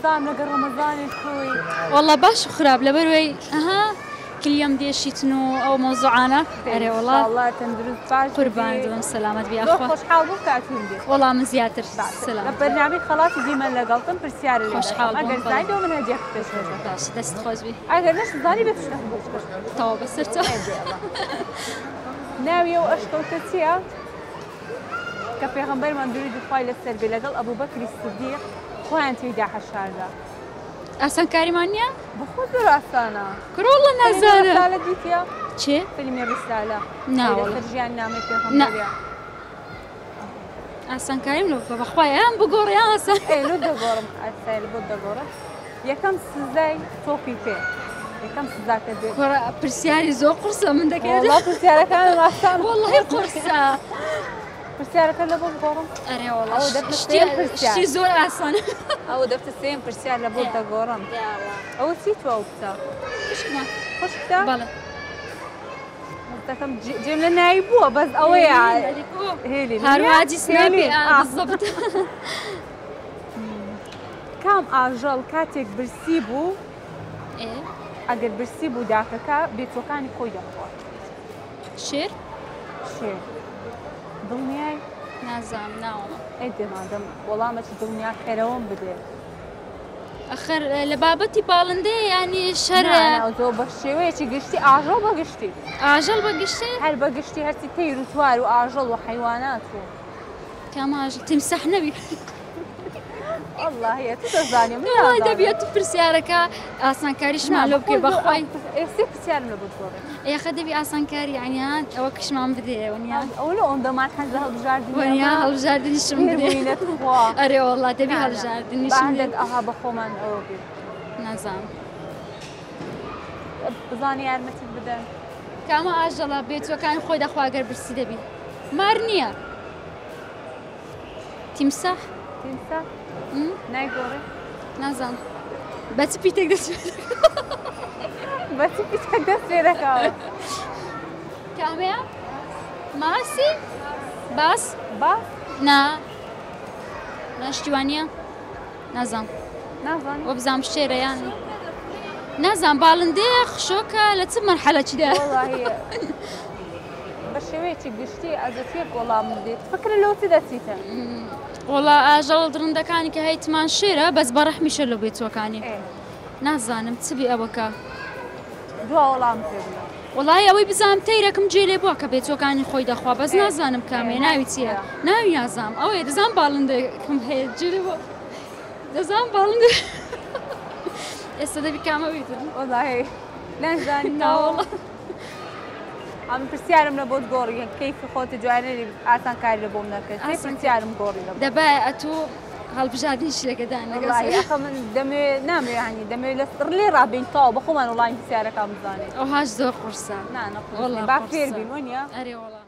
بزانم لەگە ڕەمەزانی خۆی والله باش خراب لبروي اها كل يوم ديشيتنو او موضوعنا اري والله الله تندروست باش قربان دوم سلامت بيا زۆر اخوة خۆشحاڵ بوو کاتون دێ والله من زيادة لە سلام بەرنامەی خەڵاتی دیمە لەگەڵتم پرسیارە لێ خۆشحاڵ بووم، ئەگەر زای دەوە من هەدیەک پێشکەش باش دست خوش بي ئەگەر نەش زانی بێت شتێک بۆ تو بسرتو ناویە و ئەشکەوتە چییە؟ کە پێغەمبەرمان درودی خوای لەسەر بێ لەگەڵ ئەبوبەکری سیدیق خۆیان تێیدا حەشاردا اصلا كاريمانيا بخۆ زۆر ئاسانە كر والله نازانه رسالە دیتە چه فیلمی ڕسالە نا والله لەسەر ژیان نامەی پێغەمبەریە اصلا كريم لو بخوايا ام بقور يا اصلا لۆ دەگۆڕم ئەسایل بۆ دەگۆڕم یەکەم سزای تۆپی پێ یەکەم سزاکە دێت كر برسياري زو قرصه من داك والله پرسیارەکان ڕاستان والله قرصه پرسیارەکە لە بۆ بگۆڕم اري والله أو دفت السيم برسيار. شتي زور اصلا ئەوە دەفتە سێم پرسیار لە بۆ دەگۆڕم يا الله ئەوە چی توە وتە ايش كمان خوشتە بلا دەکەم جێم لە ناوی بووە بەس ئەوەیە هێلی هەروادی سنابی بالضبط کام ئاژەڵ کاتێک برسی بوو ايه ئەگەر برسی بوو داکەکە بێتوەکانی خۆی دەخوات شير شێ دڵنیای نازام ناوم ئەی دێمادەم وەڵامەی دڵنیا کەرەوەم بدێ اخر لبابتي بالندي يعني شر زۆ بە شێوەیەکی گشتی ئاژەڵ بە گشتی اجل بقشتي هەر بە گشتی هەرچی تەیر و توار و ئاژەڵ و حیوانات و كما اجل تمسح نبي والله هي تو دەزانێ من والله نازانم. دبيت برسيارك اصلا كاريش مالو بكي بخوي ئێستی پرسیارم لە بۆ تۆڕێ يا اخي دبي اصلا كاري يعني هاد اوكش ما بدي ونيا ئەو لە ئەوەندەمان حەز لە هەڵبژاردنی ونيا هالجاردن شو بدي بووینە توخوا اري والله دبي هالجاردن شو بعدك بدي ئەها بە خۆمان ئەوە بێت نازام بزانانی یارمەتیت بدەن كما اجل بيت وكان خوي دخوا اگر برسي دبي مارنيا تمسح تیمسا نایگۆڕێ نازام بس بيتك دس بەچی پیتەک دەست پێ دەکەوە كاميا ماسي باس با نا ناشتوانيا نازام نازانی وبزام شيرة يعني نازام بالندي خشوكة لتسب مرحلة كده والله بە شێوەیەکی گشتی ئەزەتیەک وەڵام بدێت فکر لەوتی دەچیتە والله اجل درندكاني كهيتمان شيرة بس برح مش اللي بيتوكاني نازانم تبي ابوكا دوا وەڵام پێ بدە والله اوي بزام تيركم جيلي بوكا بيتوكاني خوي دخوا بس نازانم كامي ناوي تيا ناوي نازام اوي دزام بالندي كم هي جيلي بو دزام بالندي استدبي كاما بيتر والله نازانی لا والله ئەم پرسیارم لە بۆ گۆڕی کەیفی خۆتی جوانێری ئاسان کاری لە بۆم نەکرد پرسیارم گۆڕی لە دابا اتو هالبجاديش لك دانا والله من دەمێ نامێ ینی دەمێ لە سڕلی ڕابین تاوە بە خۆمان وڵی پرسیارەکان بزانێت او هاش زور قرصة نانە والله با قرصة. فێر بین وەنیە اري والله